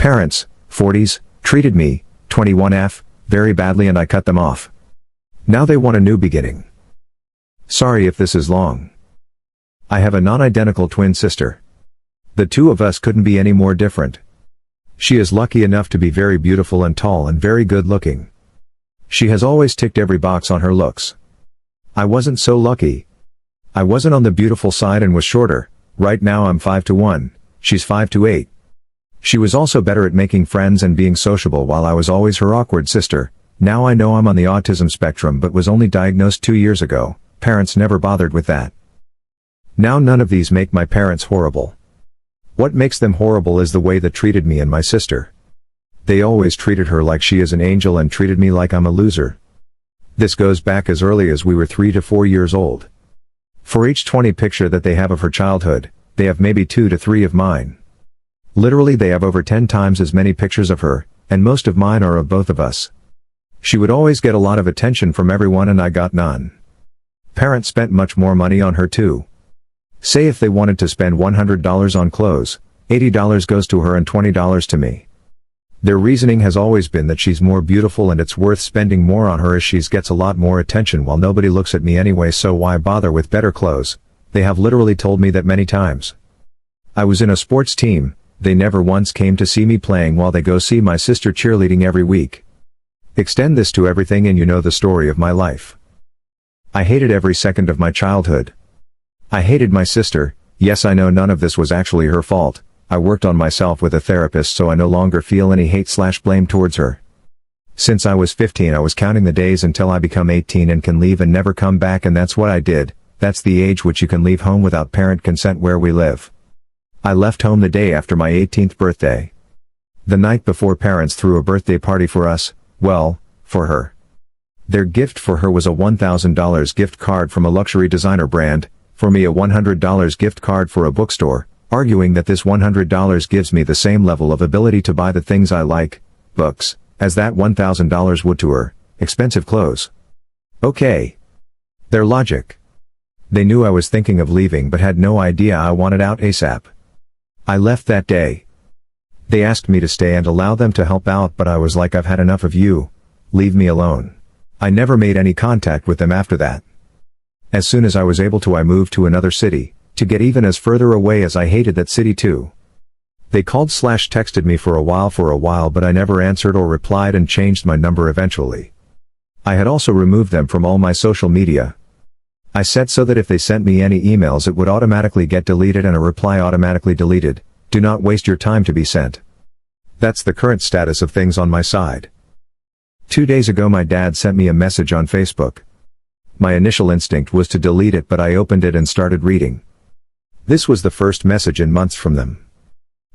Parents, 40s, treated me, 21F, very badly and I cut them off. Now they want a new beginning. Sorry if this is long. I have a non-identical twin sister. The two of us couldn't be any more different. She is lucky enough to be very beautiful and tall and very good looking. She has always ticked every box on her looks. I wasn't so lucky. I wasn't on the beautiful side and was shorter. Right now I'm 5'1", she's 5'8". She was also better at making friends and being sociable while I was always her awkward sister. Now I know I'm on the autism spectrum but was only diagnosed 2 years ago. Parents never bothered with that. Now none of these make my parents horrible. What makes them horrible is the way they treated me and my sister. They always treated her like she is an angel and treated me like I'm a loser. This goes back as early as we were 3 to 4 years old. For each 20 picture that they have of her childhood, they have maybe 2 to 3 of mine. Literally they have over 10 times as many pictures of her, and most of mine are of both of us. She would always get a lot of attention from everyone and I got none. Parents spent much more money on her too. Say if they wanted to spend $100 on clothes, $80 goes to her and $20 to me. Their reasoning has always been that she's more beautiful and it's worth spending more on her as she gets a lot more attention while nobody looks at me anyway, so why bother with better clothes? They have literally told me that many times. I was in a sports team, they never once came to see me playing while they go see my sister cheerleading every week. Extend this to everything and you know the story of my life. I hated every second of my childhood. I hated my sister. Yes, I know none of this was actually her fault. I worked on myself with a therapist so I no longer feel any hate/blame towards her. Since I was 15 I was counting the days until I become 18 and can leave and never come back, and that's what I did. That's the age which you can leave home without parent consent where we live. I left home the day after my 18th birthday. The night before parents threw a birthday party for us, well, for her. Their gift for her was a $1,000 gift card from a luxury designer brand, for me a $100 gift card for a bookstore, arguing that this $100 gives me the same level of ability to buy the things I like, books, as that $1,000 would to her, expensive clothes. Okay. Their logic. They knew I was thinking of leaving but had no idea I wanted out ASAP. I left that day. They asked me to stay and allow them to help out, but I was like, I've had enough of you. Leave me alone. I never made any contact with them after that. As soon as I was able to I moved to another city, to get even as further away as I hated that city too. They called/texted me for a while but I never answered or replied and changed my number eventually. I had also removed them from all my social media. I set so that if they sent me any emails it would automatically get deleted and a reply automatically deleted. Do not waste your time to be sent. That's the current status of things on my side. 2 days ago my dad sent me a message on Facebook. My initial instinct was to delete it, but I opened it and started reading. This was the first message in months from them.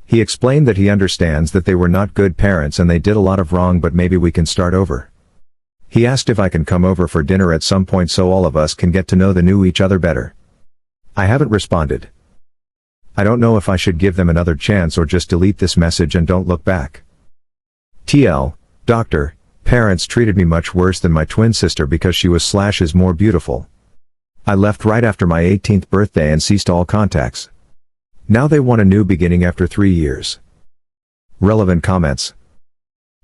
He explained that he understands that they were not good parents and they did a lot of wrong, but maybe we can start over. He asked if I can come over for dinner at some point so all of us can get to know each other better. I haven't responded. I don't know if I should give them another chance or just delete this message and don't look back. TL, Doctor, parents treated me much worse than my twin sister because she was/is more beautiful. I left right after my 18th birthday and ceased all contacts. Now they want a new beginning after 3 years. Relevant comments.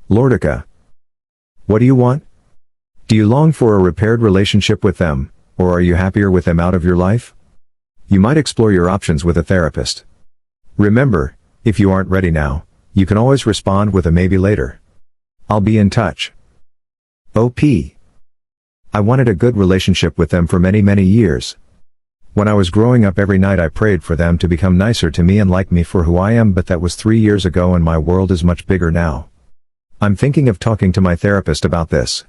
Lordica. What do you want? Do you long for a repaired relationship with them, or are you happier with them out of your life? You might explore your options with a therapist. Remember, if you aren't ready now, you can always respond with a maybe later. I'll be in touch. OP. I wanted a good relationship with them for many years. When I was growing up every night I prayed for them to become nicer to me and like me for who I am, but that was 3 years ago and my world is much bigger now. I'm thinking of talking to my therapist about this.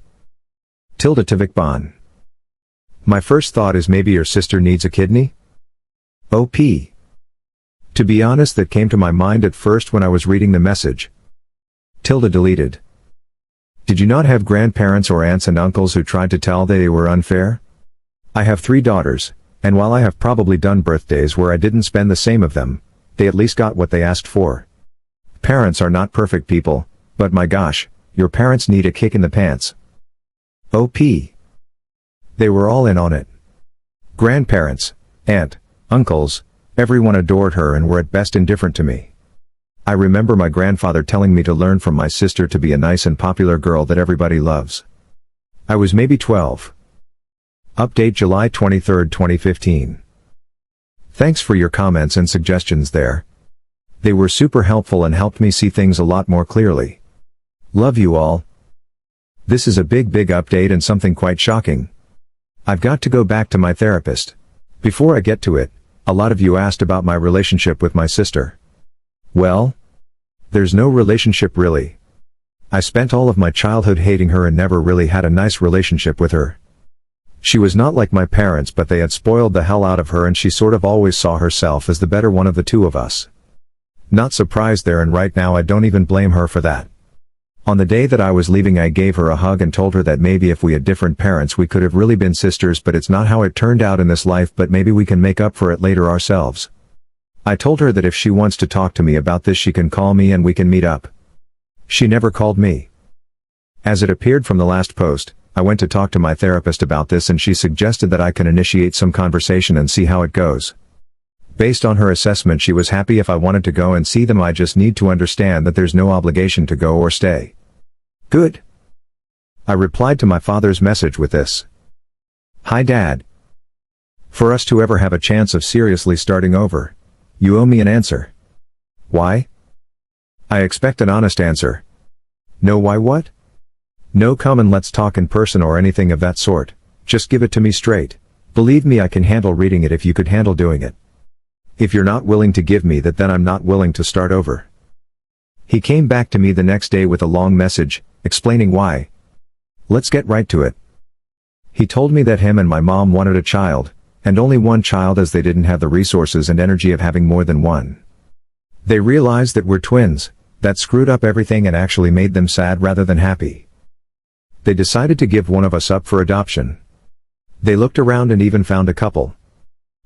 Tilda Tvikban. My first thought is maybe your sister needs a kidney? OP. To be honest, that came to my mind at first when I was reading the message. Tilda deleted. Did you not have grandparents or aunts and uncles who tried to tell they were unfair? I have 3 daughters, and while I have probably done birthdays where I didn't spend the same of them, they at least got what they asked for. Parents are not perfect people, but my gosh, your parents need a kick in the pants. OP. They were all in on it. Grandparents, aunt, uncles, everyone adored her and were at best indifferent to me. I remember my grandfather telling me to learn from my sister to be a nice and popular girl that everybody loves. I was maybe 12. Update July 23, 2015. Thanks for your comments and suggestions there. They were super helpful and helped me see things a lot more clearly. Love you all. This is a big update and something quite shocking. I've got to go back to my therapist. Before I get to it, a lot of you asked about my relationship with my sister. Well, there's no relationship really. I spent all of my childhood hating her and never really had a nice relationship with her. She was not like my parents, but they had spoiled the hell out of her and she sort of always saw herself as the better one of the two of us. Not surprised there, and right now I don't even blame her for that. On the day that I was leaving, I gave her a hug and told her that maybe if we had different parents we could have really been sisters, but it's not how it turned out in this life, but maybe we can make up for it later ourselves. I told her that if she wants to talk to me about this she can call me and we can meet up. She never called me. As it appeared from the last post, I went to talk to my therapist about this and she suggested that I can initiate some conversation and see how it goes. Based on her assessment, she was happy if I wanted to go and see them. I just need to understand that there's no obligation to go or stay. Good. I replied to my father's message with this. Hi Dad. For us to ever have a chance of seriously starting over, you owe me an answer. Why? I expect an honest answer. No why what? No come and let's talk in person or anything of that sort. Just give it to me straight. Believe me, I can handle reading it if you could handle doing it. If you're not willing to give me that, then I'm not willing to start over. He came back to me the next day with a long message, explaining why. Let's get right to it. He told me that him and my mom wanted a child, and only one child, as they didn't have the resources and energy of having more than one. They realized that we're twins. That screwed up everything and actually made them sad rather than happy. They decided to give one of us up for adoption. They looked around and even found a couple.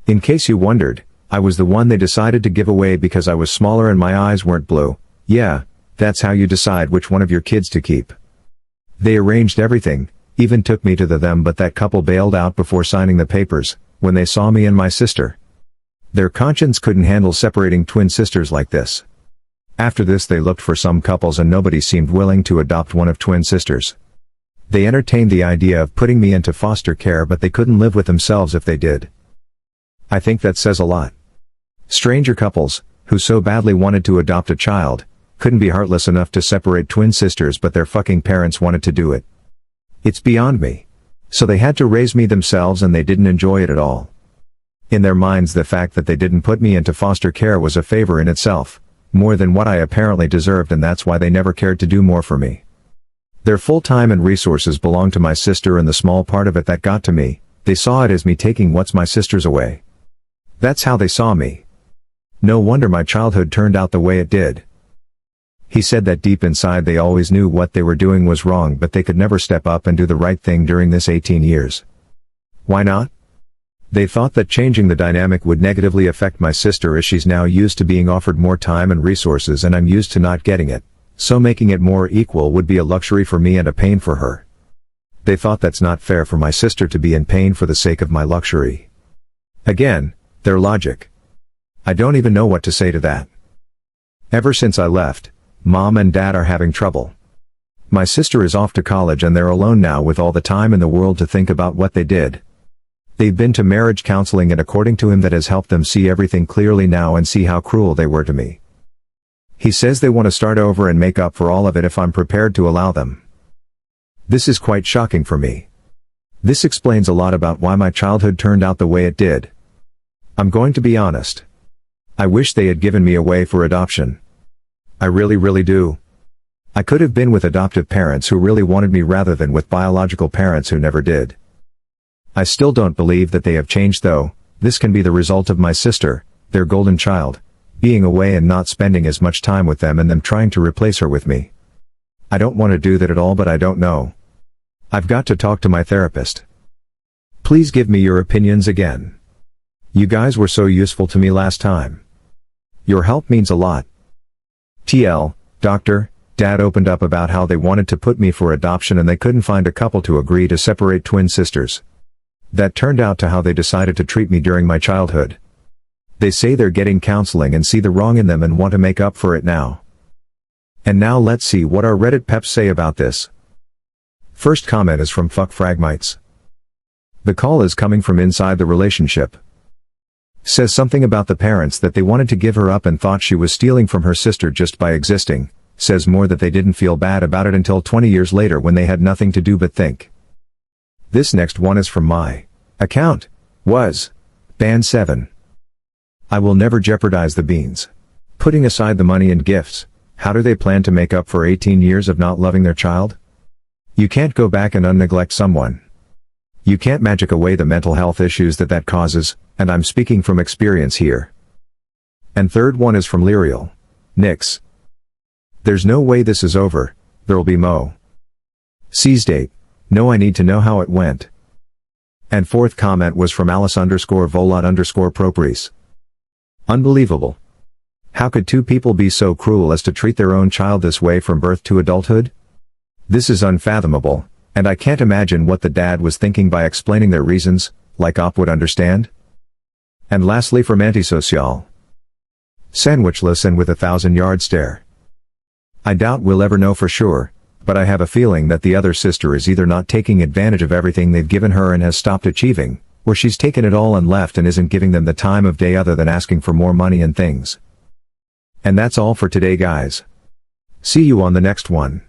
In case you wondered, I was the one they decided to give away because I was smaller and my eyes weren't blue. Yeah, that's how you decide which one of your kids to keep. They arranged everything, even took me to them, but that couple bailed out before signing the papers, when they saw me and my sister. Their conscience couldn't handle separating twin sisters like this. After this they looked for some couples and nobody seemed willing to adopt one of twin sisters. They entertained the idea of putting me into foster care, but they couldn't live with themselves if they did. I think that says a lot. Stranger couples, who so badly wanted to adopt a child, couldn't be heartless enough to separate twin sisters, but their fucking parents wanted to do it. It's beyond me. So they had to raise me themselves and they didn't enjoy it at all. In their minds, the fact that they didn't put me into foster care was a favor in itself, more than what I apparently deserved, and that's why they never cared to do more for me. Their full time and resources belonged to my sister, and the small part of it that got to me, they saw it as me taking what's my sister's away. That's how they saw me. No wonder my childhood turned out the way it did. He said that deep inside they always knew what they were doing was wrong, but they could never step up and do the right thing during this 18 years. Why not? They thought that changing the dynamic would negatively affect my sister, as she's now used to being offered more time and resources and I'm used to not getting it, so making it more equal would be a luxury for me and a pain for her. They thought that's not fair for my sister to be in pain for the sake of my luxury. Again, their logic. I don't even know what to say to that. Ever since I left, Mom and Dad are having trouble. My sister is off to college and they're alone now with all the time in the world to think about what they did. They've been to marriage counseling, and according to him that has helped them see everything clearly now and see how cruel they were to me. He says they want to start over and make up for all of it if I'm prepared to allow them. This is quite shocking for me. This explains a lot about why my childhood turned out the way it did. I'm going to be honest. I wish they had given me away for adoption. I really do. I could have been with adoptive parents who really wanted me rather than with biological parents who never did. I still don't believe that they have changed though. This can be the result of my sister, their golden child, being away and not spending as much time with them and them trying to replace her with me. I don't want to do that at all, but I don't know. I've got to talk to my therapist. Please give me your opinions again. You guys were so useful to me last time. Your help means a lot. TL, Doctor, Dad opened up about how they wanted to put me for adoption and they couldn't find a couple to agree to separate twin sisters. That turned out to how they decided to treat me during my childhood. They say they're getting counseling and see the wrong in them and want to make up for it now. And now let's see what our Reddit peps say about this. First comment is from Fuck Fragmites. The call is coming from inside the relationship. Says something about the parents that they wanted to give her up and thought she was stealing from her sister just by existing. Says more that they didn't feel bad about it until 20 years later when they had nothing to do but think. This next one is from my account. Was Band 7. I will never jeopardize the beans. Putting aside the money and gifts, how do they plan to make up for 18 years of not loving their child? You can't go back and unneglect someone. You can't magic away the mental health issues that causes, and I'm speaking from experience here. And third one is from Lyriel. Nix. There's no way this is over, there'll be Mo. Seize date. No, I need to know how it went. And fourth comment was from Alice_Volot_Propries. Unbelievable. How could two people be so cruel as to treat their own child this way from birth to adulthood? This is unfathomable, and I can't imagine what the dad was thinking by explaining their reasons, like Op would understand. And lastly from Antisocial. Sandwichless and with a 1,000-yard stare. I doubt we'll ever know for sure, but I have a feeling that the other sister is either not taking advantage of everything they've given her and has stopped achieving, or she's taken it all and left and isn't giving them the time of day other than asking for more money and things. And that's all for today, guys. See you on the next one.